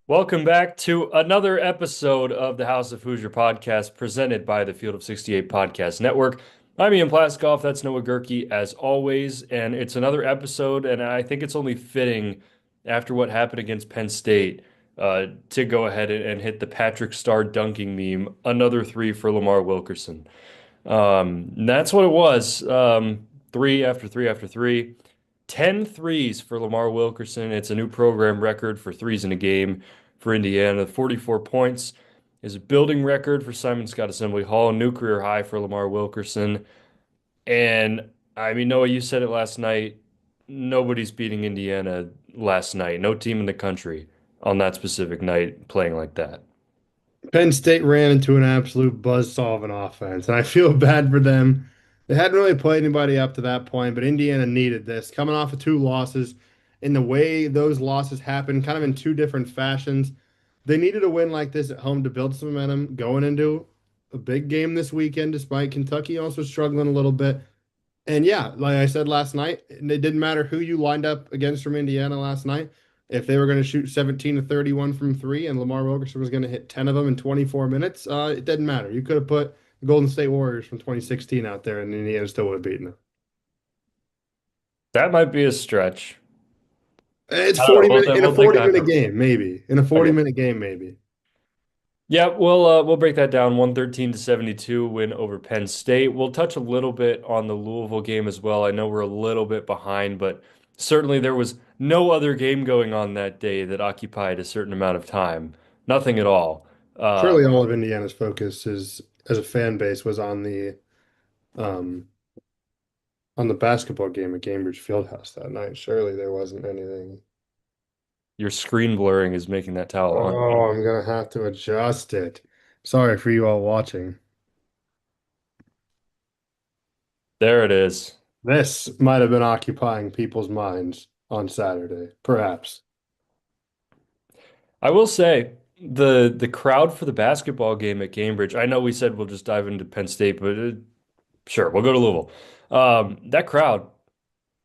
Welcome back to another episode of the House of Hoosier podcast presented by the Field of 68 Podcast Network. I'm Ian Plaskoff, that's Noah Gerkey as always, and it's another episode, and I think it's only fitting after what happened against Penn State to go ahead and hit the Patrick Star dunking meme, another three for Lamar Wilkerson. That's what it was. Three after three after three. 10 threes for Lamar Wilkerson. It's a new program record for threes in a game for Indiana. 44 points is a building record for Simon Scott Assembly Hall, new career high for Lamar Wilkerson. And I mean, Noah, you said it last night. Nobody's beating Indiana last night. No team in the country on that specific night playing like that. Penn State ran into an absolute buzzsaw of an offense, and I feel bad for them. They hadn't really played anybody up to that point, but Indiana needed this. Coming off of two losses, in the way those losses happened, kind of in two different fashions, they needed a win like this at home to build some momentum going into a big game this weekend, despite Kentucky also struggling a little bit. And yeah, like I said last night, it didn't matter who you lined up against from Indiana last night. If they were going to shoot 17 to 31 from three and Lamar Wilkerson was going to hit 10 of them in 24 minutes, it didn't matter. You could have put the Golden State Warriors from 2016 out there and Indiana still would have beaten them. That might be a stretch. It's I don't know. 40 minute in a We'll take the 40-minute hyper. game, maybe. In a Okay. 40-minute game, maybe. Yeah, we'll break that down. 113 to 72 win over Penn State. We'll touch a little bit on the Louisville game as well. I know we're a little bit behind, but certainly there was no other game going on that day that occupied a certain amount of time. Nothing at all. Surely all of Indiana's focus is as a fan base was um on the basketball game at Cambridge Fieldhouse that night. Surely there wasn't anything. Your screen blurring is making that towel on. Oh, I'm gonna have to adjust it. Sorry for you all watching. There it is. This might have been occupying people's minds on Saturday, perhaps. I will say the crowd for the basketball game at Cambridge. I know we said we'll just dive into Penn State, but sure, we'll go to Louisville. That crowd.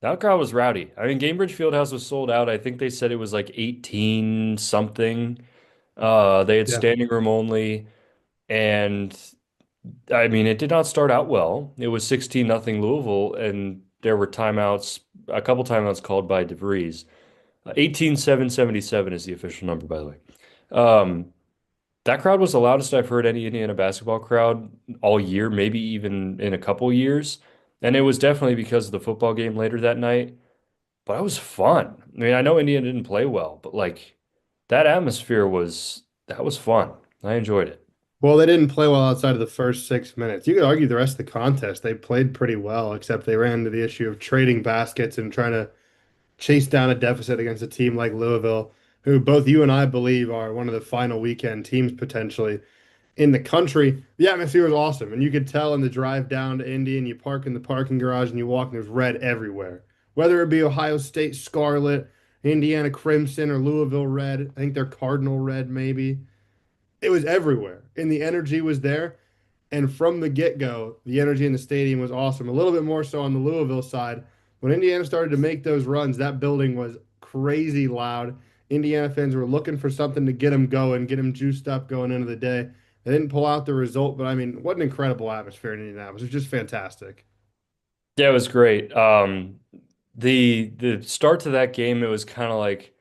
That crowd was rowdy. I mean, Gainbridge Fieldhouse was sold out. I think they said it was like 18 something. They had Yeah. standing room only, and I mean, it did not start out well. It was 16 nothing Louisville, and there were timeouts, a couple timeouts called by DeVries. 18-7-77 is the official number, by the way. Um, that crowd was the loudest I've heard any Indiana basketball crowd all year, maybe even in a couple years. And it was definitely because of the football game later that night. But it was fun. I mean, I know Indiana didn't play well, but like that atmosphere was fun. I enjoyed it. Well, they didn't play well outside of the first 6 minutes. You could argue the rest of the contest, they played pretty well, except they ran into the issue of trading baskets and trying to chase down a deficit against a team like Louisville, who both you and I believe are one of the final weekend teams potentially in the country. The atmosphere was awesome, and you could tell in the drive down to Indy, and you park in the parking garage and you walk, and there's red everywhere. Whether it be Ohio State Scarlet, Indiana Crimson, or Louisville Red, I think they're Cardinal Red maybe. It was everywhere, and the energy was there. And from the get-go, the energy in the stadium was awesome. A little bit more so on the Louisville side. When Indiana started to make those runs, that building was crazy loud. Indiana fans were looking for something to get them going, get them juiced up going into the day. They didn't pull out the result, but I mean, what an incredible atmosphere in Indianapolis. It was just fantastic. Yeah, it was great. The start to that game, it was kind of like,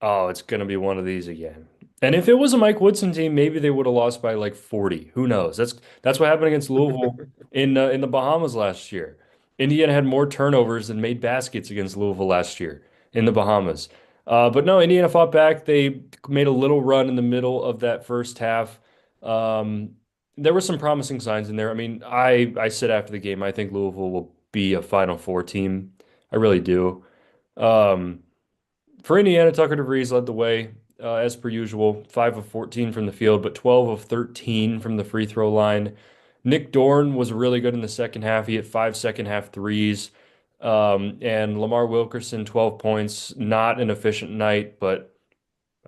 oh, it's gonna be one of these again. And if it was a Mike Woodson team, maybe they would have lost by like 40. Who knows? That's what happened against Louisville in the Bahamas last year. Indiana had more turnovers than made baskets against Louisville last year in the Bahamas. But no, Indiana fought back. They made a little run in the middle of that first half. Um, there were some promising signs in there. I mean, I said after the game, I think Louisville will be a Final Four team. I really do. Um, for Indiana, Tucker DeVries led the way, as per usual, 5 of 14 from the field, but 12 of 13 from the free throw line. Nick Dorn was really good in the second half. He hit five second half threes. And Lamar Wilkerson, 12 points. Not an efficient night, but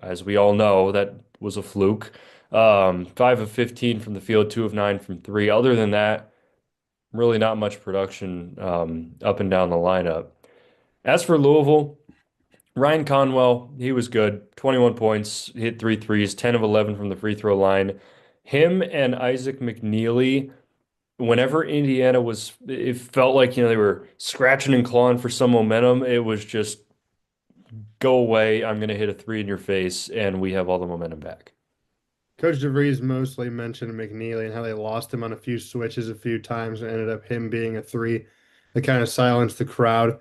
as we all know, that was a fluke. 5 of 15 from the field, 2 of 9 from three. Other than that, really not much production up and down the lineup. As for Louisville, Ryan Conwell, he was good. 21 points, hit three threes, 10 of 11 from the free throw line. Him and Isaac McNeely, whenever Indiana was, it felt like, they were scratching and clawing for some momentum. It was just go away. I'm going to hit a three in your face, and we have all the momentum back. Coach DeVries mostly mentioned McNeely and how they lost him on a few switches a few times and ended up him being a three that kind of silenced the crowd.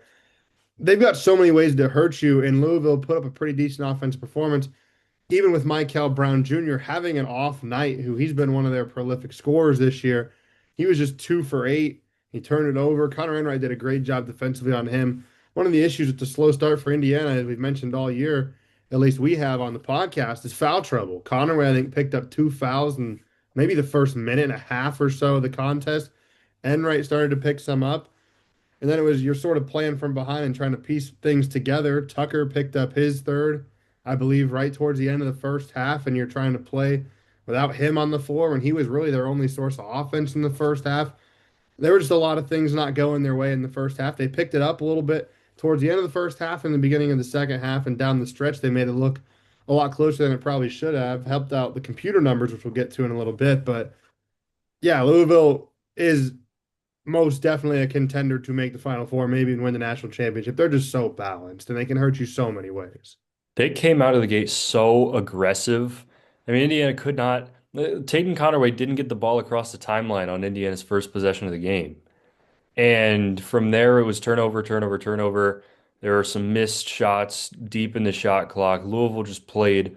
They've got so many ways to hurt you, and Louisville put up a pretty decent offensive performance even with Michael Brown Jr. having an off night, who he's been one of their prolific scorers this year, he was just 2 for 8. He turned it over. Connor Enright did a great job defensively on him. One of the issues with the slow start for Indiana, as we've mentioned all year, at least we have on the podcast, is foul trouble. Conway, I think, picked up 2 fouls in maybe the first minute and a half or so of the contest. Enright started to pick some up. And then it was you're sort of playing from behind and trying to piece things together. Tucker picked up his third, I believe, right towards the end of the first half, and you're trying to play without him on the floor when he was really their only source of offense in the first half. There were just a lot of things not going their way in the first half. They picked it up a little bit towards the end of the first half and the beginning of the second half, and down the stretch, they made it look a lot closer than it probably should have. Helped out the computer numbers, which we'll get to in a little bit. But yeah, Louisville is most definitely a contender to make the Final Four, maybe even win the national championship. They're just so balanced and they can hurt you so many ways. They came out of the gate so aggressive. I mean, Indiana could not. Tatum Conaway didn't get the ball across the timeline on Indiana's first possession of the game. And from there, it was turnover, turnover, turnover. There were some missed shots deep in the shot clock. Louisville just played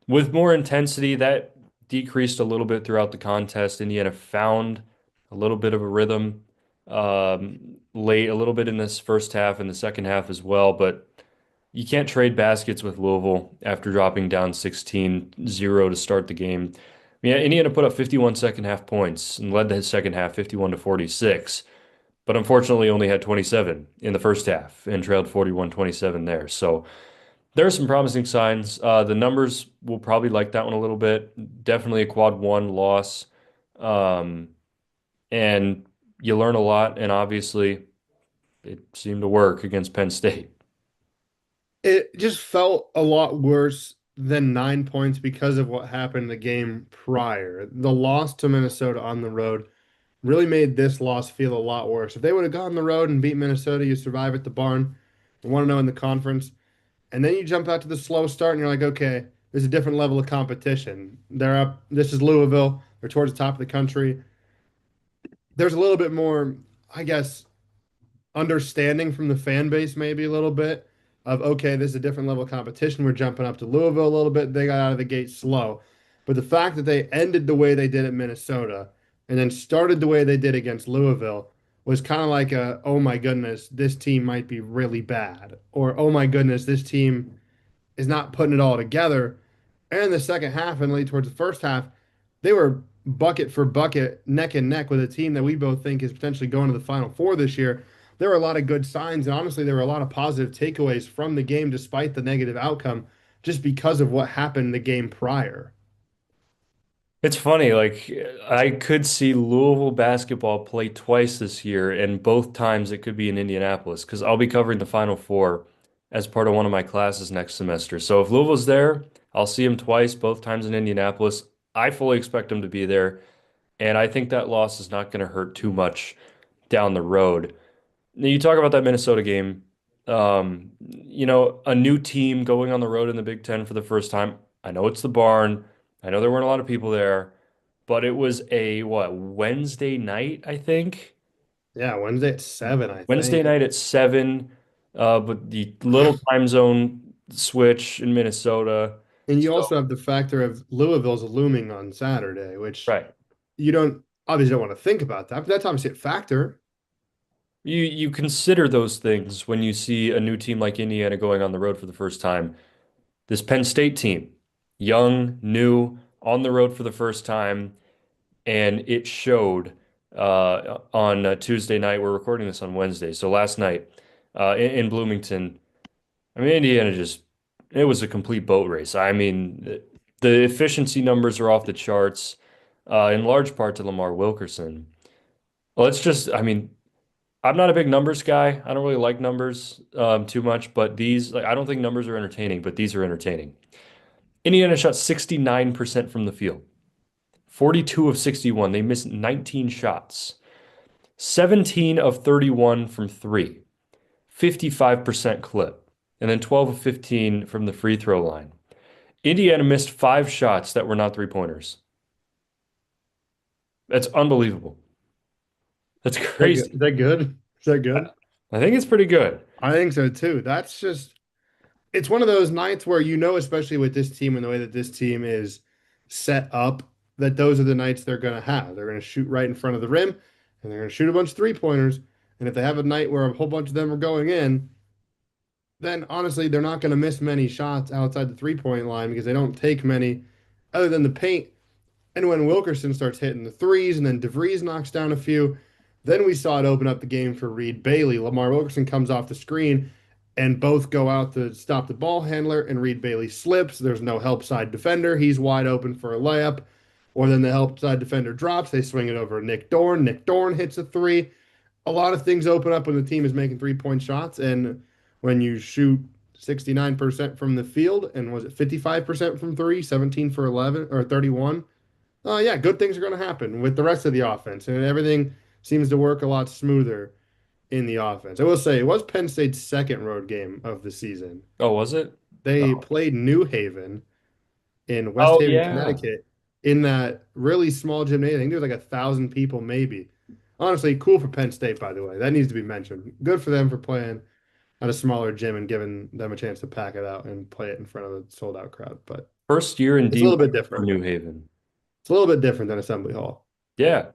with more intensity. That decreased a little bit throughout the contest. Indiana found a little bit of a rhythm late, a little bit in this first half and the second half as well. But you can't trade baskets with Louisville after dropping down 16-0 to start the game. Yeah, Indiana put up 51 second half points and led the second half 51 to 46, but unfortunately only had 27 in the first half and trailed 41-27 there. So there are some promising signs. The numbers will probably like that one a little bit. Definitely a quad one loss. Um, and you learn a lot, and obviously it seemed to work against Penn State. It just felt a lot worse than 9 points because of what happened in the game prior. The loss to Minnesota on the road really made this loss feel a lot worse. If they would have gone on the road and beat Minnesota, you survive at the barn, 1-0 in the conference, and then you jump out to the slow start and you're like, okay, there's a different level of competition. They're up. This is Louisville. They're towards the top of the country. There's a little bit more, I guess, understanding from the fan base, maybe a little bit of, okay, this is a different level of competition. We're jumping up to Louisville a little bit. They got out of the gate slow. But the fact that they ended the way they did at Minnesota and then started the way they did against Louisville was kind of like a, oh my goodness, this team might be really bad. Or, oh my goodness, this team is not putting it all together. And in the second half and late towards the first half, they were bucket for bucket, neck and neck with a team that we both think is potentially going to the Final Four this year. There were a lot of good signs, and honestly, there were a lot of positive takeaways from the game despite the negative outcome, just because of what happened the game prior. It's funny, like I could see Louisville basketball play twice this year, and both times it could be in Indianapolis because I'll be covering the Final Four as part of one of my classes next semester. So if Louisville's there, I'll see them twice, both times in Indianapolis. I fully expect them to be there, and I think that loss is not going to hurt too much down the road. Now, you talk about that Minnesota game. A new team going on the road in the Big Ten for the first time. I know it's the barn. I know there weren't a lot of people there, but it was a what, Wednesday night, I think. Yeah, Wednesday at 7, I Wednesday think. night at 7, but the little time zone switch in Minnesota. And you also So, have the factor of Louisville's looming on Saturday, which right. you don't obviously don't want to think about that, but that's obviously a factor. You consider those things when you see a new team like Indiana going on the road for the first time. This Penn State team, young, new, on the road for the first time, and it showed on Tuesday night. We're recording this on Wednesday, so last night in Bloomington. I mean, Indiana just, it was a complete boat race. I mean, the efficiency numbers are off the charts, in large part to Lamar Wilkerson. Let's just, I mean, I'm not a big numbers guy. I don't really like numbers too much, but these, like, I don't think numbers are entertaining, but these are entertaining. Indiana shot 69% from the field, 42 of 61. They missed 19 shots, 17 of 31 from three, 55% clip, and then 12 of 15 from the free throw line. Indiana missed five shots that were not three pointers. That's unbelievable. That's Is crazy. that good? Is that I good? I think it's pretty good. I think so too. That's just it's one of those nights where especially with this team and the way that this team is set up, that those are the nights they're going to have. They're going to shoot right in front of the rim and they're going to shoot a bunch of three-pointers. And if they have a night where a whole bunch of them are going in, then honestly, they're not going to miss many shots outside the three-point line because they don't take many other than the paint. And when Wilkerson starts hitting the threes and then DeVries knocks down a few, then we saw it open up the game for Reed Bailey. Lamar Wilkerson comes off the screen and both go out to stop the ball handler, and Reed Bailey slips. There's no help side defender. He's wide open for a layup. Or then the help side defender drops. They swing it over to Nick Dorn. Nick Dorn hits a three. A lot of things open up when the team is making 3-point shots. And when you shoot 69% from the field, and was it 55% from three, 17 for 11 or 31? Oh, yeah, good things are going to happen with the rest of the offense, and everything seems to work a lot smoother in the offense. I will say it was Penn State's second road game of the season. Oh, was it? They Oh, played New Haven in West oh Haven, yeah. Connecticut, in that really small gymnasium. I think there was like 1,000 people, maybe. Honestly, cool for Penn State, by the way. That needs to be mentioned. Good for them for playing at a smaller gym and giving them a chance to pack it out and play it in front of a sold out crowd. But First year in it's a little D1 bit for different. New Haven. It's a little bit different than Assembly Hall. Yeah.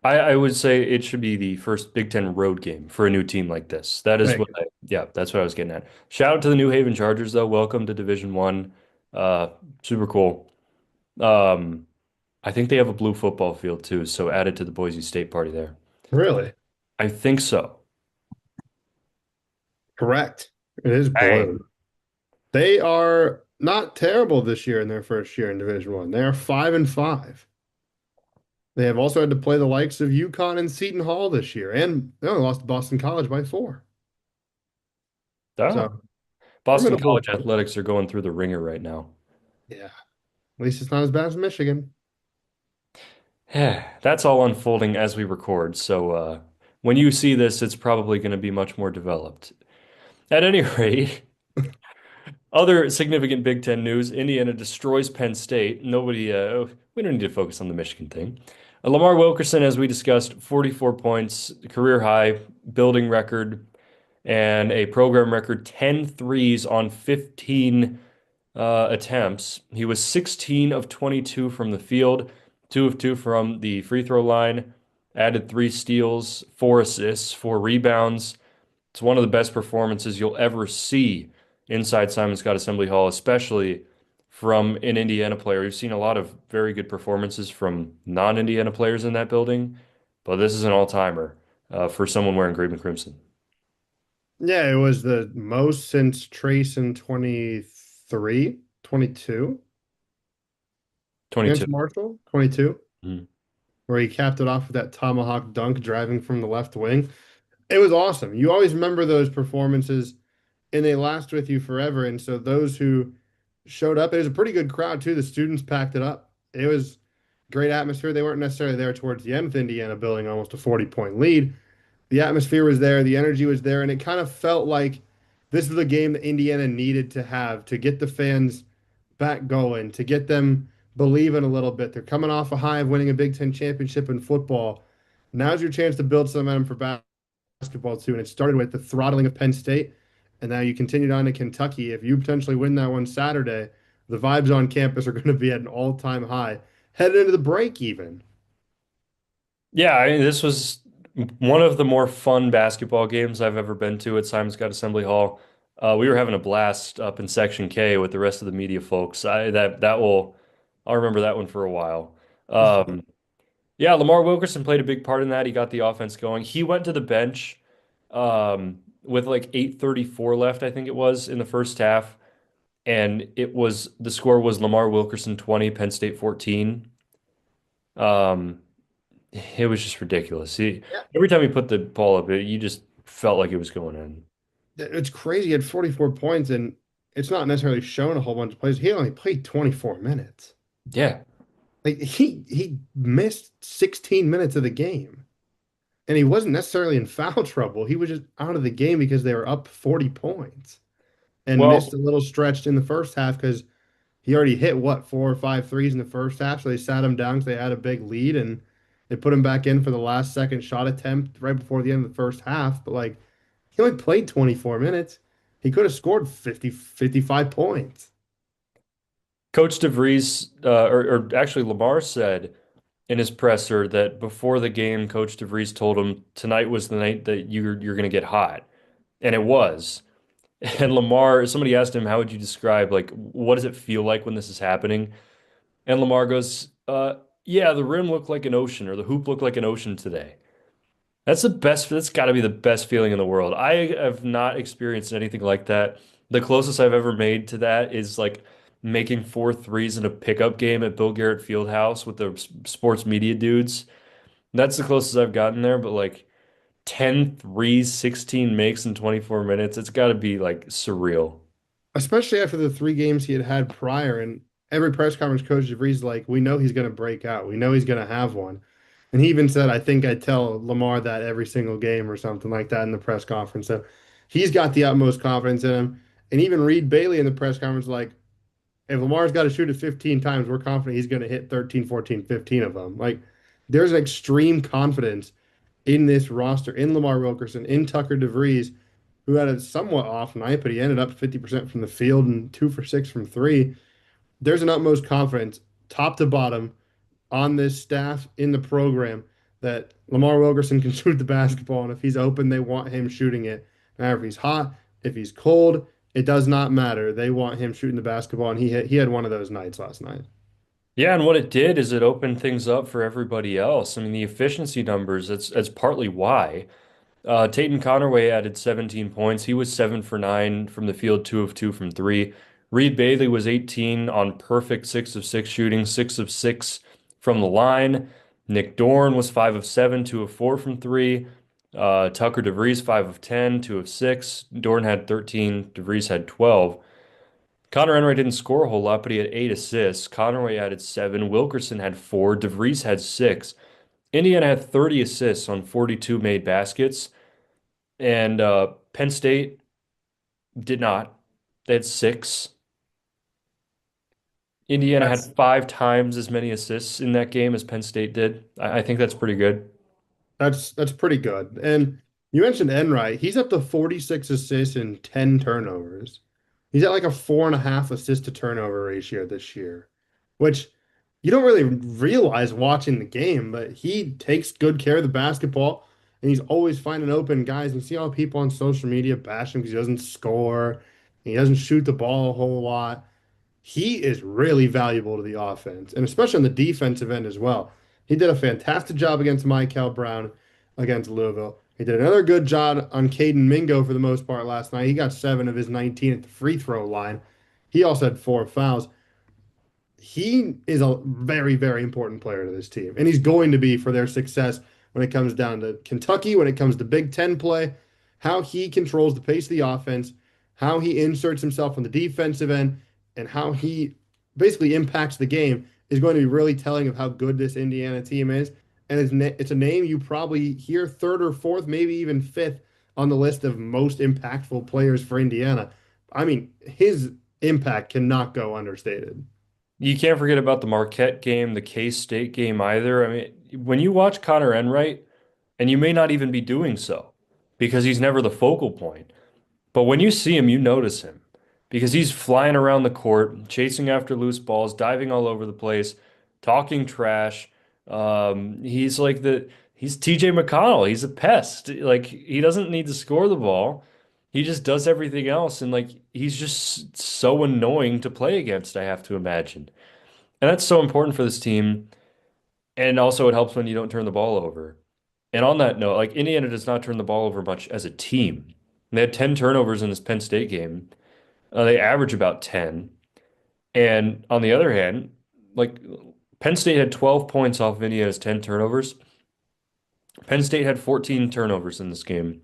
I would say it should be the first Big Ten road game for a new team like this. That is Thank what you. yeah, that's what I was getting at. Shout out to the New Haven Chargers, though. Welcome to Division One. Super cool. Um, I think they have a blue football field too, so added to the Boise State party there. Really? I think so. Correct. It is Dang. blue. They are not terrible this year in their first year in Division One. They are 5-5. They have also had to play the likes of UConn and Seton Hall this year, and they only lost to Boston College by 4. Ah. So Boston formidable. College athletics are going through the ringer right now. Yeah. At least it's not as bad as Michigan. That's all unfolding as we record, so when you see this, it's probably going to be much more developed. At any rate, other significant Big Ten news: Indiana destroys Penn State. We don't need to focus on the Michigan thing. Lamar Wilkerson, as we discussed, 44 points, career high, building record, and a program record 10 threes on 15 attempts. He was 16 of 22 from the field, 2 of 2 from the free throw line, added 3 steals, 4 assists, 4 rebounds. It's one of the best performances you'll ever see inside Simon Scott Assembly Hall, especially from an Indiana player. We've seen a lot of very good performances from non-Indiana players in that building, but this is an all-timer for someone wearing green and crimson. Yeah, it was the most since Trace in 23, 22 against 22. Marshall, 22, Mhm. where he capped it off with that tomahawk dunk driving from the left wing. It was awesome. You always remember those performances and they last with you forever. And so those who showed up, it was a pretty good crowd too. The students packed it up. It was great atmosphere. They weren't necessarily there towards the end with Indiana building almost a 40-point lead. The atmosphere was there, the energy was there, and it kind of felt like this was a game that Indiana needed to have to get the fans back going, to get them believing a little bit. They're coming off a high of winning a Big Ten championship in football. Now's your chance to build some momentum for basketball too. And it started with the throttling of Penn State, and now you continued on to Kentucky. If you potentially win that one Saturday, the vibes on campus are going to be at an all-time high, headed into the break even. Yeah, this was one of the more fun basketball games I've ever been to at Simon Scott Assembly Hall. We were having a blast up in Section K with the rest of the media folks. I'll remember that one for a while. Um, yeah, Lamar Wilkerson played a big part in that. He got the offense going. He went to the bench with like 8:34 left, I think it was, in the first half, and the score was Lamar Wilkerson 20, Penn State 14. Um, It was just ridiculous. Yeah, Every time he put the ball up, you just felt like it was going in. it's crazy. He had 44 points, and it's not necessarily shown a whole bunch of plays. He only played 24 minutes. Yeah. Like he missed 16 minutes of the game. And he wasn't necessarily in foul trouble. He was just out of the game because they were up 40 points and missed Well, a little stretch in the first half because he already hit what, four or five threes in the first half. So they sat him down because they had a big lead and they put him back in for the last second shot attempt right before the end of the first half. But like he only played 24 minutes. He could have scored 50, 55 points. Coach DeVries, or actually Lamar said in his presser that before the game, Coach DeVries told him tonight was the night that you're going to get hot, and it was. And Lamar, somebody asked him, "How would you describe like what does it feel like when this is happening?" And Lamar goes, "Yeah, the rim looked like an ocean, or the hoop looked like an ocean today." That's the best. That's got to be the best feeling in the world. I have not experienced anything like that. The closest I've ever made to that is like making four threes in a pickup game at Bill Garrett Fieldhouse with the sports media dudes. That's the closest I've gotten there, but like 10 threes, 16 makes in 24 minutes, it's got to be like surreal. Especially after the three games he had had prior. And every press conference, Coach DeVries like, we know he's going to break out. We know he's going to have one. And he even said, I think I tell Lamar that every single game or something like that in the press conference. So he's got the utmost confidence in him. And even Reed Bailey in the press conference, like, if Lamar's got to shoot it 15 times, we're confident he's going to hit 13, 14, 15 of them. Like, there's an extreme confidence in this roster, in Lamar Wilkerson, in Tucker DeVries, who had a somewhat off night, but he ended up 50% from the field and 2 for 6 from three. There's an utmost confidence, top to bottom, on this staff in the program that Lamar Wilkerson can shoot the basketball. And if he's open, they want him shooting it. Now, if he's hot, if he's cold, it does not matter. They want him shooting the basketball. And he had one of those nights last night. Yeah, and what it did is it opened things up for everybody else. I mean, the efficiency numbers, that's partly why. Tatum Connerway added 17 points. He was 7 for 9 from the field, 2 of 2 from three. Reed Bailey was 18 on perfect 6 of 6 shooting, 6 of 6 from the line. Nick Dorn was 5 of 7, 2 of 4 from three. Tucker DeVries, 5 of 10, 2 of 6. Dorn had 13, DeVries had 12. Connor Enright didn't score a whole lot, but he had 8 assists. Connerway added 7. Wilkerson had 4. DeVries had 6. Indiana had 30 assists on 42 made baskets. And Penn State did not. They had 6. Indiana had That's 5 times as many assists in that game as Penn State did. I think that's pretty good. that's pretty good. And you mentioned Enright. He's up to 46 assists and 10 turnovers. He's at like a 4.5 assist to turnover ratio this year, which you don't really realize watching the game, but he takes good care of the basketball and he's always finding open guys. And you see all people on social media bash him because he doesn't score, he doesn't shoot the ball a whole lot. He is really valuable to the offense, and especially on the defensive end as well. He did a fantastic job against Michael Brown against Louisville. He did another good job on Caden Mingo for the most part last night. He got 7 of his 19 at the free throw line. He also had 4 fouls. He is a very, very important player to this team, and he's going to be for their success when it comes down to Kentucky, when it comes to Big Ten play, how he controls the pace of the offense, how he inserts himself on the defensive end, and how he basically impacts the game is going to be really telling of how good this Indiana team is. And it's a name you probably hear third or fourth, maybe even fifth on the list of most impactful players for Indiana. I mean, his impact cannot go understated. You can't forget about the Marquette game, the K-State game either. I mean, when you watch Connor Enright, and you may not even be doing so because he's never the focal point. But when you see him, you notice him because he's flying around the court, chasing after loose balls, diving all over the place, talking trash. He's TJ McConnell. He's a pest. Like he doesn't need to score the ball. He just does everything else, and like he's just so annoying to play against, I have to imagine. And that's so important for this team. And also it helps when you don't turn the ball over. And on that note, like Indiana does not turn the ball over much as a team. They had 10 turnovers in this Penn State game. They average about 10. And on the other hand, like Penn State had 12 points off of Indiana's 10 turnovers. Penn State had 14 turnovers in this game.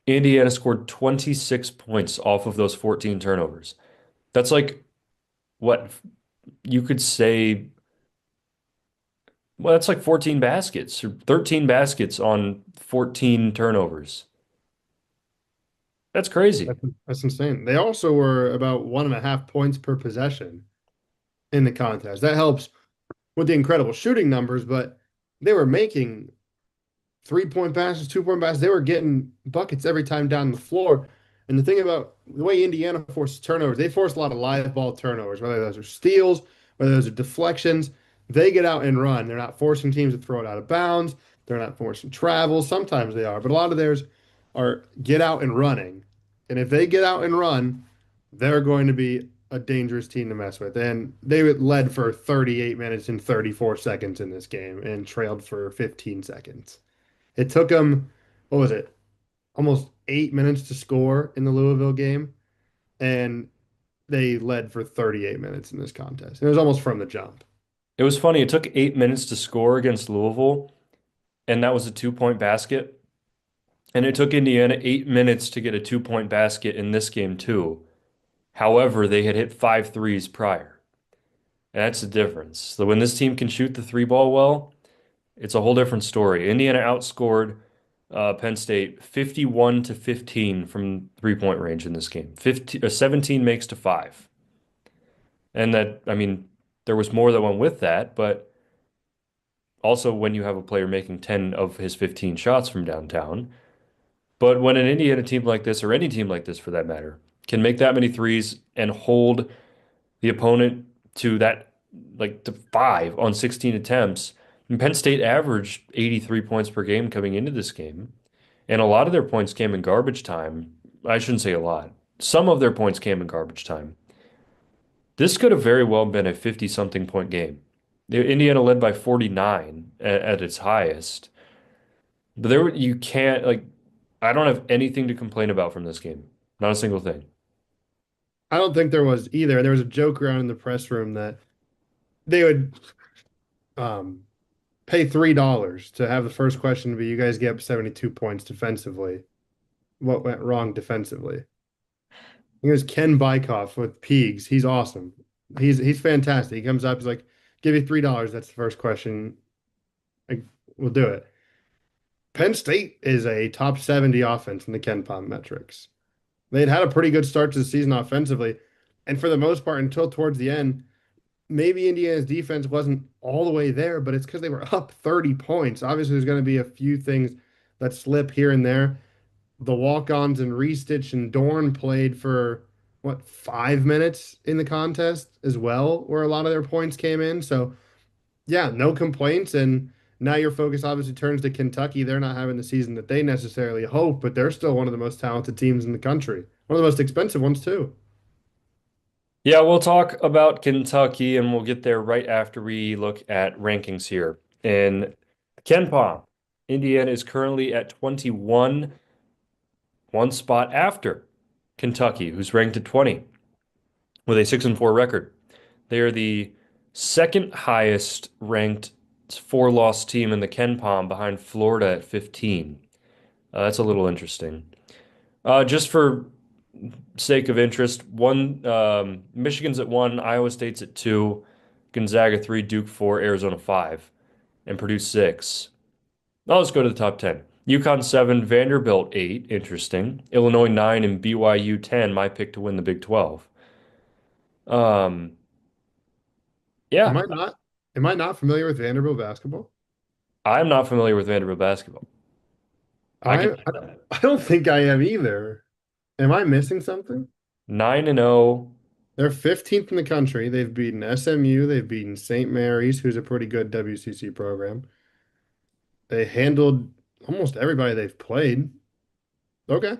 Indiana scored 26 points off of those 14 turnovers. That's like what you could say, well, that's like 14 baskets or 13 baskets on 14 turnovers. That's crazy. That's, that's insane. They also were about 1.5 points per possession in the contest. That helps with the incredible shooting numbers, but they were making 3 point passes, 2 point passes. They were getting buckets every time down the floor. And the thing about the way Indiana forces turnovers, they force a lot of live ball turnovers, whether those are steals, whether those are deflections. They get out and run. They're not forcing teams to throw it out of bounds. They're not forcing travel. Sometimes they are, but a lot of theirs are get out and running. And if they get out and run, they're going to be a dangerous team to mess with. And they led for 38 minutes and 34 seconds in this game and trailed for 15 seconds. It took them, what was it, almost 8 minutes to score in the Louisville game, and they led for 38 minutes in this contest. It was almost from the jump. It was funny. It took 8 minutes to score against Louisville, and that was a 2 point basket. And it took Indiana 8 minutes to get a 2 point basket in this game, too. However, they had hit five threes prior. And that's the difference. So when this team can shoot the three ball well, it's a whole different story. Indiana outscored Penn State 51 to 15 from 3 point range in this game. 17 makes to five. And that, I mean, there was more that went with that, but also when you have a player making 10 of his 15 shots from downtown. But when an Indiana team like this, or any team like this for that matter, can make that many threes and hold the opponent to that, like to five on 16 attempts, and Penn State averaged 83 points per game coming into this game. And a lot of their points came in garbage time. I shouldn't say a lot. Some of their points came in garbage time. This could have very well been a 50 something point game. Indiana led by 49 at its highest. But you can't, like, I don't have anything to complain about from this game. Not a single thing. I don't think there was either. There was a joke around in the press room that they would um, pay $3 to have the first question be, you guys get up 72 points defensively. What went wrong defensively? Here's Ken Bykoff with Peegs. He's awesome. He's fantastic. He comes up, he's like, give you $3. That's the first question. Like, we'll do it. Penn State is a top 70 offense in the Ken Palm metrics. They'd had a pretty good start to the season offensively. And for the most part, until towards the end, maybe Indiana's defense wasn't all the way there, but it's because they were up 30 points. Obviously, there's going to be a few things that slip here and there. The walk-ons and Restitch and Dorn played for what, 5 minutes in the contest as well, where a lot of their points came in. So yeah, no complaints. And now your focus obviously turns to Kentucky. They're not having the season that they necessarily hope, but they're still one of the most talented teams in the country. One of the most expensive ones too. Yeah, we'll talk about Kentucky and we'll get there right after we look at rankings here. In Ken Palm, Indiana is currently at 21, one spot after Kentucky, who's ranked at 20 with a 6-4 record. They are the second highest ranked four-loss team in the Ken Palm behind Florida at 15. That's a little interesting. Just for sake of interest, one Michigan's at one, Iowa State's at two, Gonzaga three, Duke four, Arizona five, and Purdue six. Now let's go to the top 10. UConn seven, Vanderbilt eight, interesting. Illinois nine, and BYU 10, my pick to win the Big 12. Um, Am yeah, I not am I not familiar with Vanderbilt basketball? I'm not familiar with Vanderbilt basketball. I can I I, I don't think I am either. Am I missing something? 9-0. They're 15th in the country. They've beaten SMU. They've beaten St. Mary's, who's a pretty good WCC program. They handled almost everybody they've played. Okay.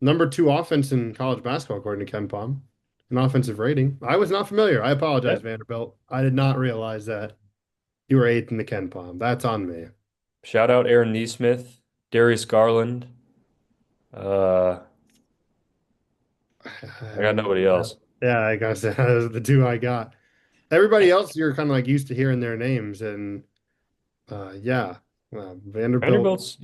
Number two offense in college basketball, according to Ken Palm. An offensive rating. I was not familiar. I Yeah. apologize, Vanderbilt. I did not realize that you were eighth in the Ken Palm. That's on me. Shout out Aaron Neesmith, Darius Garland. Uh, I got nobody else. Yeah, I gotta say, those are the two I got. Everybody else, you're kind of like used to hearing their names, and yeah. Vanderbilt, Vanderbilt's,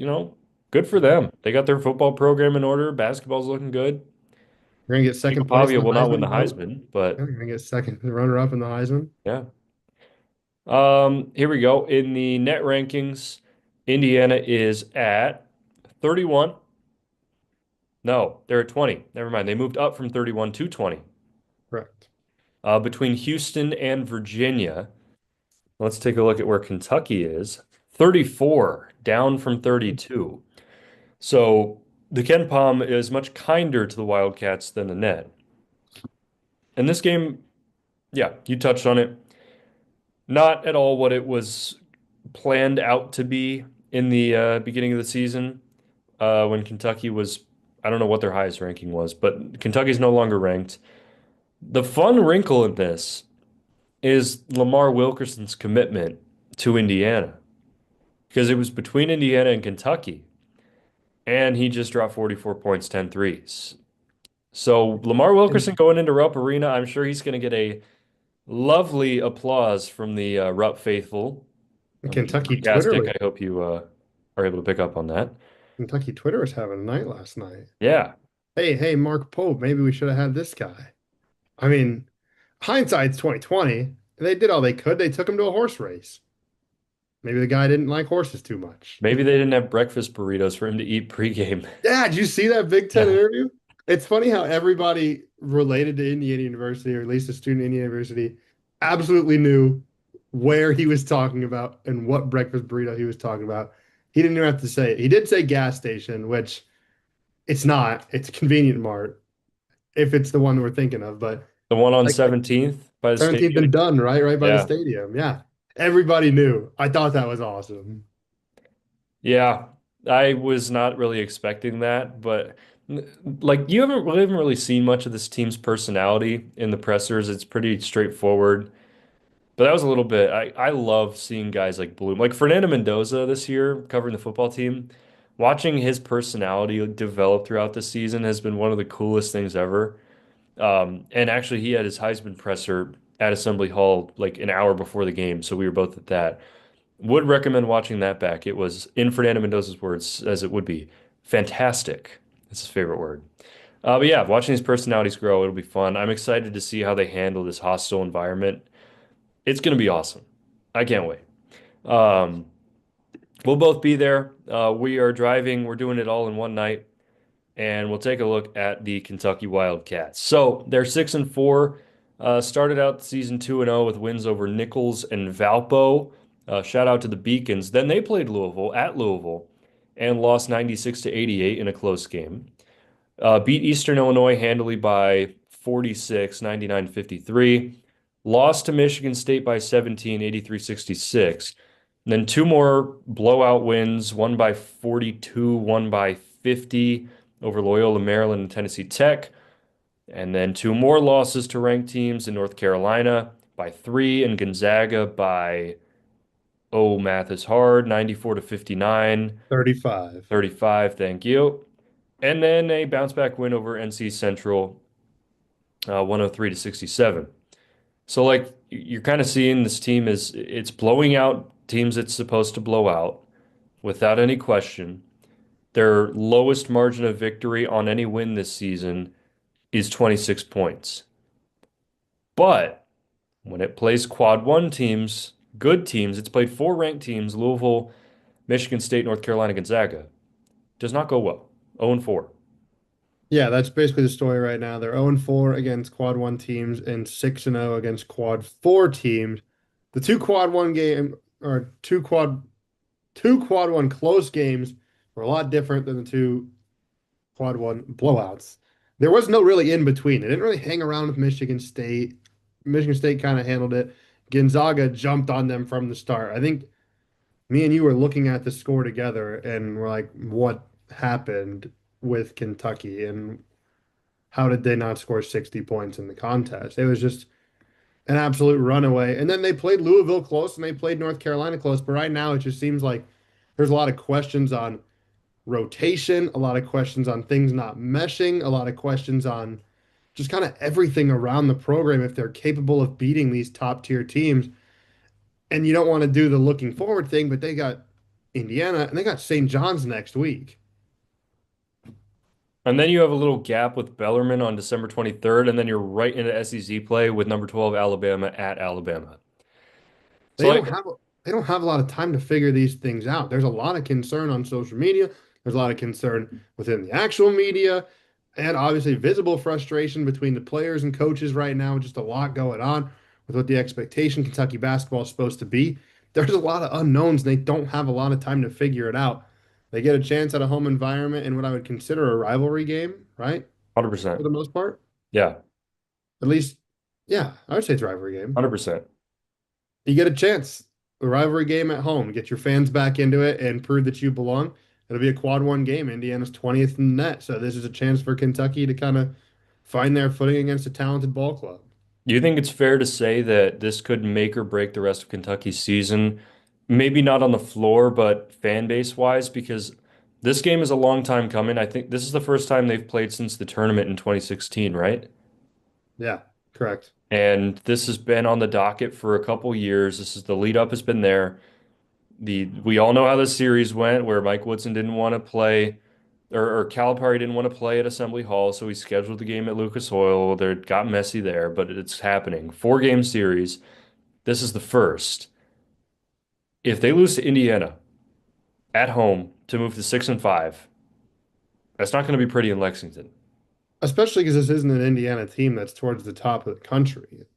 good for them. They got their football program in order. Basketball's looking good. we're gonna get Diego second place Pavia in the will not win the Heisman vote. Heisman, Yeah, but we're gonna get second runner up in the Heisman. yeah. Here we go. In the net rankings, Indiana is at 31. No, they're at 20. Never mind. They moved up from 31 to 20. Correct. Between Houston and Virginia, let's take a look at where Kentucky is. 34, down from 32. So the Ken Palm is much kinder to the Wildcats than the net. And this game, yeah, you touched on it. Not at all what it was planned out to be in the beginning of the season when Kentucky was, I don't know what their highest ranking was, but Kentucky's no longer ranked. The fun wrinkle in this is Lamar Wilkerson's commitment to Indiana because it was between Indiana and Kentucky, and he just dropped 44 points, 10 threes. So Lamar And Wilkerson going into Rupp Arena, I'm sure he's going to get a lovely applause from the Rupp faithful. I'm being Kentucky Twitter sarcastic. was I hope you are able to pick up on that. Kentucky Twitter was having a night last night. Yeah, Hey, Mark Pope, maybe we should have had this guy. I mean, hindsight's 2020. They did all they could. They took him to a horse race. Maybe the guy didn't like horses too much. maybe they didn't have breakfast burritos for him to eat pregame. Yeah, did you see that Big Ten Yeah. interview? It's funny how everybody related to Indiana University, or at least a student at Indiana University, absolutely knew where he was talking about and what breakfast burrito he was talking about. He didn't even have to say it. He did say gas station, which it's not. It's a convenient mart if it's the one we're thinking of, but The one on like 17th by the 17th stadium. and Dunn, right? Right by the Yeah. stadium. Yeah. Everybody knew. I thought that was awesome. Yeah. I was not really expecting that, but like we haven't really seen much of this team's personality in the pressers. It's pretty straightforward. But that was a little bit. I love seeing guys like Bloom, like Fernando Mendoza this year covering the football team. Watching his personality develop throughout the season has been one of the coolest things ever. And actually, he had his Heisman presser at Assembly Hall like an hour before the game, so we were both at that. Would recommend watching that back. It was, in Fernando Mendoza's words, as it would be, fantastic. That's his favorite word. But yeah, watching these personalities grow, it'll be fun. I'm excited to see how they handle this hostile environment. It's going to be awesome. I can't wait. Um, we'll both be there. We are driving. We're doing it all in one night, and we'll take a look at the Kentucky Wildcats. So they're 6-4. Started out season 2-0 with wins over Nichols and Valpo. Shout out to the Beacons. Then they played Louisville at Louisville and lost 96 to 88 in a close game. Beat Eastern Illinois handily by 46, 99-53. Lost to Michigan State by 17, 83-66. And then two more blowout wins, one by 42, one by 50 over Loyola Maryland and Tennessee Tech. And then two more losses to ranked teams in North Carolina by 3 and Gonzaga by, oh, math is hard, 94 to 59, 35. 35. Thank you. And then a bounce back win over NC Central, 103 to 67. So like you're kind of seeing this team is it's blowing out teams it's supposed to blow out without any question. Their lowest margin of victory on any win this season is 26 points. But when it plays quad one teams, good teams, it's played four ranked teams, Louisville, Michigan State, North Carolina, Gonzaga. Does not go well. 0-4. Yeah, that's basically the story right now. They're 0-4 against quad one teams and 6-0 against quad four teams. The two quad one game or two quad one close games were a lot different than the two quad one blowouts. There was no really in between. They didn't really hang around with Michigan State. Michigan State kind of handled it. Gonzaga jumped on them from the start. I think me and you were looking at the score together and we're like, what happened with Kentucky and how did they not score 60 points in the contest? It was just an absolute runaway. And then they played Louisville close and they played North Carolina close. But right now, it just seems like there's a lot of questions on rotation, a lot of questions on things not meshing, a lot of questions on just kind of everything around the program if they're capable of beating these top tier teams. And you don't want to do the looking forward thing, but they got Indiana, and they got St. John's next week. And then you have a little gap with Bellarmine on December 23rd, and then you're right into SEC play with number 12 Alabama at Alabama. So They like don't have they don't have a lot of time to figure these things out. There's a lot of concern on social media. There's a lot of concern within the actual media, and obviously visible frustration between the players and coaches right now. Just a lot going on with what the expectation Kentucky basketball is supposed to be. There's a lot of unknowns, and they don't have a lot of time to figure it out. They get a chance at a home environment in what I would consider a rivalry game, right? For 100%. the most part. Yeah, At least, yeah, I would say it's a rivalry game. 100%. You get a chance, a rivalry game at home, get your fans back into it and prove that you belong. It'll be a quad one game. Indiana's 20th in the net. So this is a chance for Kentucky to kind of find their footing against a talented ball club. Do you think it's fair to say that this could make or break the rest of Kentucky's season? Maybe not on the floor, but fan base wise, because this game is a long time coming. I think this is the first time they've played since the tournament in 2016, right? Yeah, correct. And this has been on the docket for a couple years. This is the lead up has been there. We all know how the series went, where Mike Woodson didn't want to play, or Calipari didn't want to play at Assembly Hall, so he scheduled the game at Lucas Oil. There it got messy there, but it's happening. 4 game series. This is the first. If they lose to Indiana at home to move to 6-5, that's not going to be pretty in Lexington. Especially because this isn't an Indiana team that's towards the top of the country.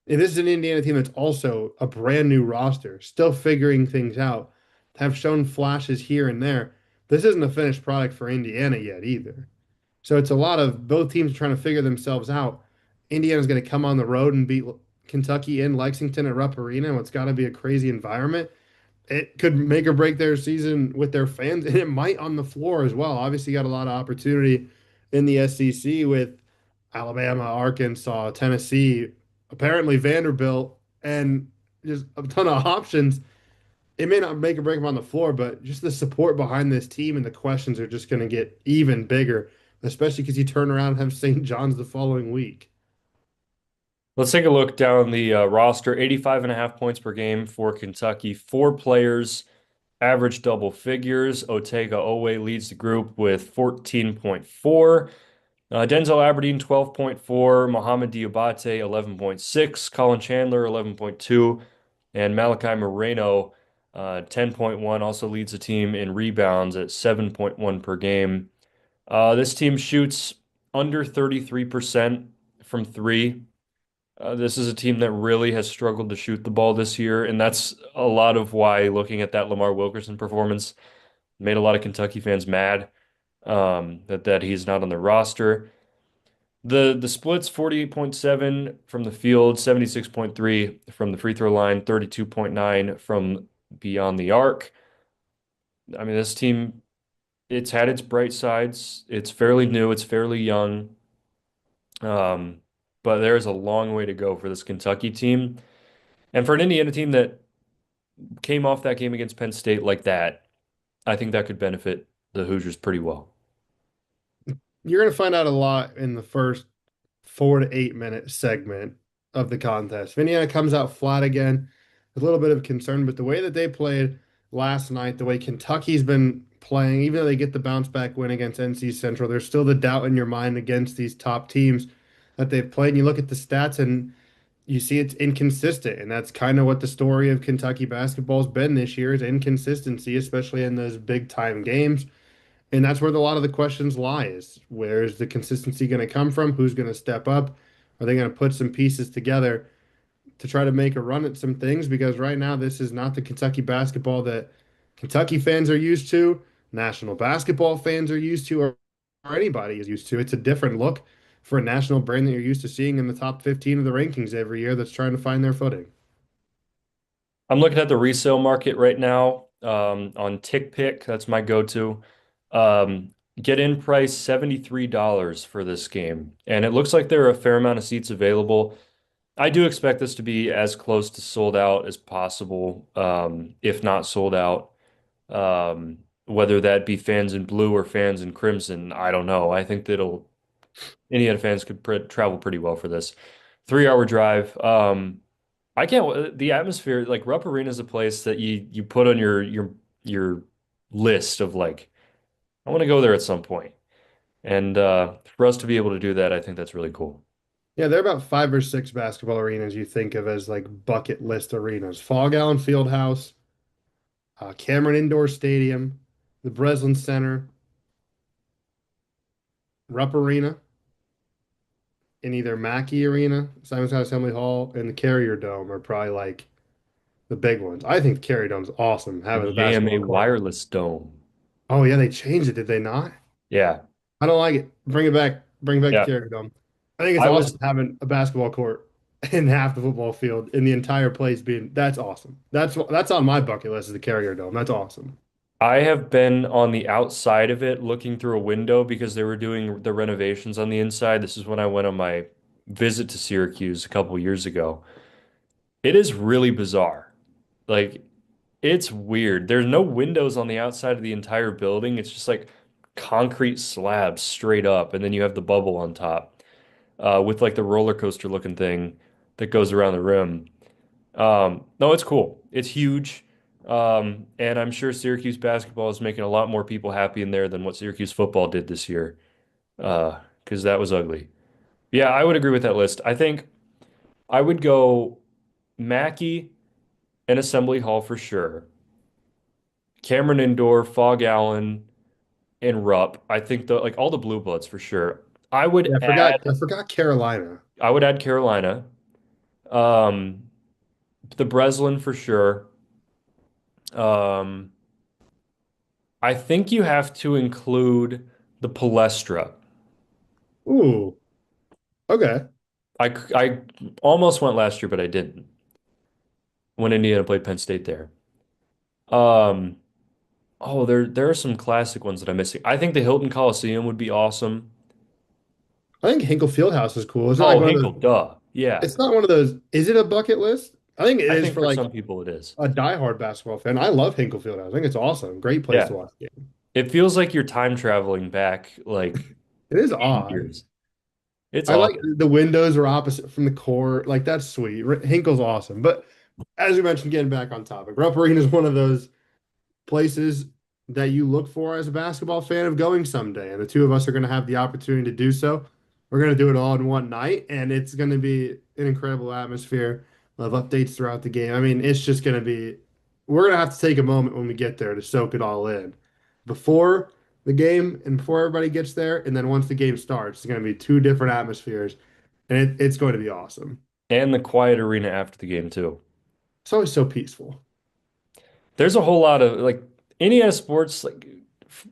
And this is an Indiana team that's also a brand new roster, still figuring things out, have shown flashes here and there. This isn't a finished product for Indiana yet either. So it's a lot of both teams trying to figure themselves out. Indiana's going to come on the road and beat Kentucky in Lexington at Rupp Arena. What's got to be a crazy environment. It could make or break their season with their fans, and it might on the floor as well. Obviously, got a lot of opportunity in the SEC with Alabama, Arkansas, Tennessee, apparently Vanderbilt, and just a ton of options. It may not make or break them on the floor, but just the support behind this team and the questions are just going to get even bigger, especially because you turn around and have St. John's the following week. Let's take a look down the roster. 85.5 points per game for Kentucky. 4 players average double figures. Otega Owe leads the group with 14.4. Denzel Aberdeen, 12.4. Mohamed Diabate, 11.6. Colin Chandler, 11.2. And Malachi Moreno, 10.1, also leads the team in rebounds at 7.1 per game. This team shoots under 33% from three. This is a team that really has struggled to shoot the ball this year, and that's a lot of why looking at that Lamar Wilkerson performance made a lot of Kentucky fans mad that he's not on the roster. The splits 48.7 from the field, 76.3 from the free throw line, 32.9 from beyond the arc. I mean, this team, it's had its bright sides. It's fairly new, it's fairly young. Um, but there's a long way to go for this Kentucky team. And for an Indiana team that came off that game against Penn State like that, I think that could benefit the Hoosiers pretty well. You're going to find out a lot in the first 4 to 8 minute segment of the contest. If Indiana comes out flat again, a little bit of concern, but the way that they played last night, the way Kentucky's been playing, even though they get the bounce back win against NC Central, there's still the doubt in your mind against these top teams that they've played. And you look at the stats and you see it's inconsistent. And that's kind of what the story of Kentucky basketball's been this year is inconsistency, especially in those big time games. And that's where a lot of the questions lie is where is the consistency going to come from? Who's going to step up? Are they going to put some pieces together to try to make a run at some things? Because right now, this is not the Kentucky basketball that Kentucky fans are used to, national basketball fans are used to, or anybody is used to. It's a different look for a national brand that you're used to seeing in the top 15 of the rankings every year that's trying to find their footing. I'm looking at the resale market right now on TickPick. That's my go-to. Get in price $73 for this game. And it looks like there are a fair amount of seats available. I do expect this to be as close to sold out as possible, if not sold out. Whether that be fans in blue or fans in crimson, I don't know. I think that it'll Indiana fans could travel pretty well for this. 3 hour drive. I can't. The atmosphere, like Rupp Arena, is a place that you put on your your list of like, I want to go there at some point. And for us to be able to do that, I think that's really cool. Yeah, there are about five or six basketball arenas you think of as like bucket list arenas. Fog Allen Fieldhouse, Cameron Indoor Stadium, the Breslin Center, Rupp Arena, in either Mackey Arena, Simon Scott Assembly Hall, and the Carrier Dome are probably like the big ones. I think the Carrier Dome's awesome, The having the JMA basketball court. Wireless Dome. Oh yeah, they changed it, did they not? Yeah. I don't like it. Bring it back. Bring back the Yeah. Carrier Dome. I think it's I was awesome having a basketball court in half the football field in the entire place being that's awesome. That's on my bucket list is the Carrier Dome. That's awesome. I have been on the outside of it looking through a window because they were doing the renovations on the inside. This is when I went on my visit to Syracuse a couple years ago. It is really bizarre. Like, it's weird. There's no windows on the outside of the entire building. It's just like concrete slabs straight up, and then you have the bubble on top with like the roller coaster looking thing that goes around the rim. No, it's cool. It's huge. And I'm sure Syracuse basketball is making a lot more people happy in there than what Syracuse football did this year, because that was ugly. Yeah, I would agree with that list. I think I would go Mackey and Assembly Hall for sure. Cameron Indoor, Fog Allen, and Rupp. I think the like all the blue bloods for sure. I Yeah, would add I forgot Carolina. I would add Carolina. Um, the Breslin for sure. Um, I think you have to include the Palestra. Ooh, okay. I almost went last year, but I didn't when Indiana played Penn State there. Um, oh, there are some classic ones that I'm missing. I think the Hilton Coliseum would be awesome. I think Hinkle Fieldhouse is cool. It's not like Oh, one of Hinkle, those. duh. Yeah. It's not one of those. Is it a bucket list? I think it I is think for for like some people it is. a diehard basketball fan. I love Hinkle Fieldhouse. I think it's awesome. Great place to Yeah. watch the game. It feels like you're time traveling back like It is 80 odd. years. It's I like awesome. the windows are opposite from the court. Like that's sweet. Hinkle's awesome. But as we mentioned, getting back on topic, Rupp Arena is one of those places that you look for as a basketball fan of going someday. And the two of us are going to have the opportunity to do so. We're going to do it all in one night, and it's going to be an incredible atmosphere of updates throughout the game. I mean, it's just going to be, we're going to have to take a moment when we get there to soak it all in before the game and before everybody gets there. And then once the game starts, it's going to be two different atmospheres, and it's going to be awesome. And the quiet arena after the game too. It's always so peaceful. There's a whole lot of like Indiana sports, like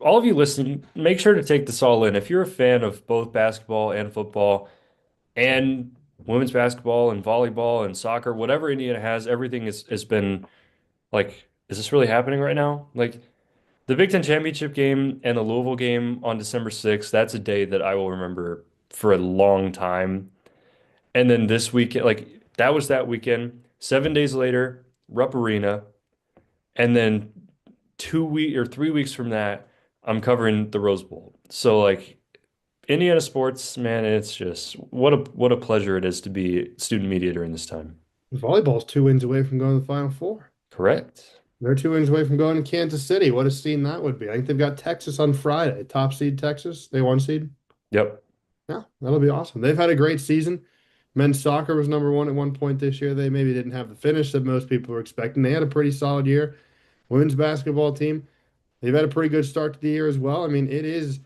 all of you listening, make sure to take this all in. If you're a fan of both basketball and football and women's basketball and volleyball and soccer, whatever Indiana has, everything has been like, is this really happening right now? Like the Big Ten championship game and the Louisville game on December 6th, that's a day that I will remember for a long time. And then this weekend, like that was that weekend. 7 days later, Rupp Arena. And then 2 week or 3 weeks from that, I'm covering the Rose Bowl. So like Indiana sports, man, it's just what a pleasure it is to be student media during this time. Volleyball's two wins away from going to the Final Four. Correct. They're two wins away from going to Kansas City. What a scene that would be. I think they've got Texas on Friday. Top seed Texas. They one seed. Yep. Yeah, that'll be awesome. They've had a great season. Men's soccer was number one at one point this year. They maybe didn't have the finish that most people were expecting. They had a pretty solid year. Women's basketball team, they've had a pretty good start to the year as well. I mean, it is,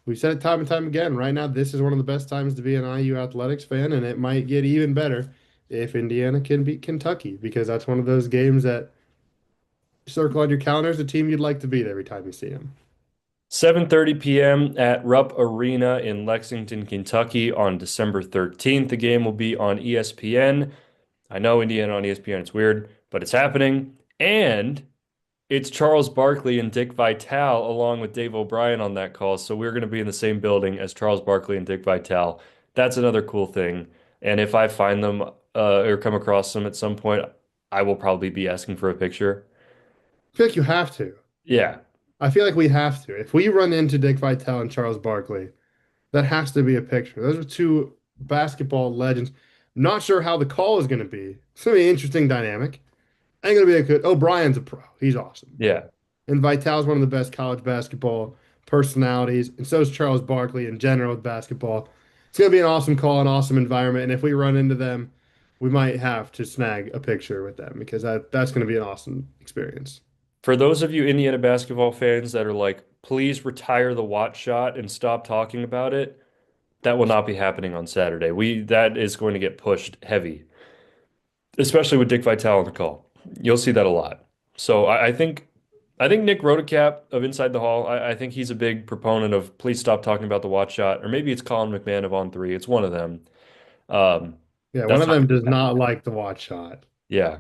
we've said it time and time again. Right now, this is one of the best times to be an IU athletics fan, and it might get even better if Indiana can beat Kentucky because that's one of those games that circle on your calendars the team you'd like to beat every time you see them. 7:30 p.m. at Rupp Arena in Lexington, Kentucky on December 13th. The game will be on ESPN. I know Indiana on ESPN, it's weird, but it's happening. And it's Charles Barkley and Dick Vitale along with Dave O'Brien on that call. So we're going to be in the same building as Charles Barkley and Dick Vitale. That's another cool thing. And if I find them or come across them at some point, I will probably be asking for a picture. I feel like you have to. Yeah. I feel like we have to. If we run into Dick Vitale and Charles Barkley, that has to be a picture. Those are two basketball legends. Not sure how the call is going to be. It's going to be an interesting dynamic. I think it'll be a good. O'Brien's a pro. He's awesome. Yeah. And Vitale's one of the best college basketball personalities, and so is Charles Barkley in general with basketball. It's going to be an awesome call, an awesome environment, and if we run into them, we might have to snag a picture with them because that's going to be an awesome experience. For those of you Indiana basketball fans that are like, please retire the watch shot and stop talking about it, that will not be happening on Saturday. That is going to get pushed heavy, especially with Dick Vitale on the call. You'll see that a lot. So I think Nick Rotacap of Inside the Hall, I think he's a big proponent of please stop talking about the watch shot, or maybe it's Colin McMahon of On Three. It's one of them. Um, Yeah, one that's of not them gonna does happen. not like the watch shot. Yeah.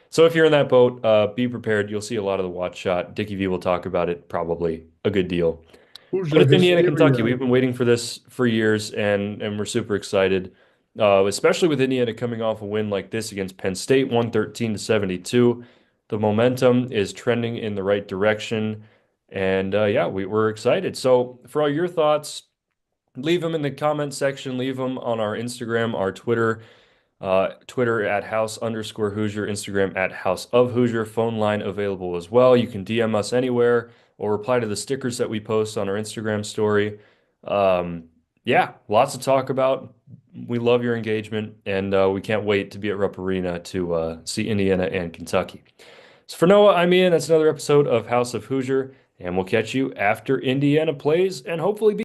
So if you're in that boat, be prepared. You'll see a lot of the watch shot. Dickie V will talk about it probably a good deal. But Hoosier it's Indiana, Kentucky. hysteria. We've been waiting for this for years, and we're super excited, especially with Indiana coming off a win like this against Penn State, 113 to 72. The momentum is trending in the right direction, and yeah, we're excited. So for all your thoughts, leave them in the comment section. Leave them on our Instagram, our Twitter. Twitter at House_Hoosier, Instagram at House of Hoosier, phone line available as well. You can DM us anywhere or reply to the stickers that we post on our Instagram story. Um, yeah, lots to talk about. We love your engagement, and we can't wait to be at Rupp Arena to see Indiana and Kentucky. So for Noah, I'm Ian. That's another episode of House of Hoosier, and we'll catch you after Indiana plays and hopefully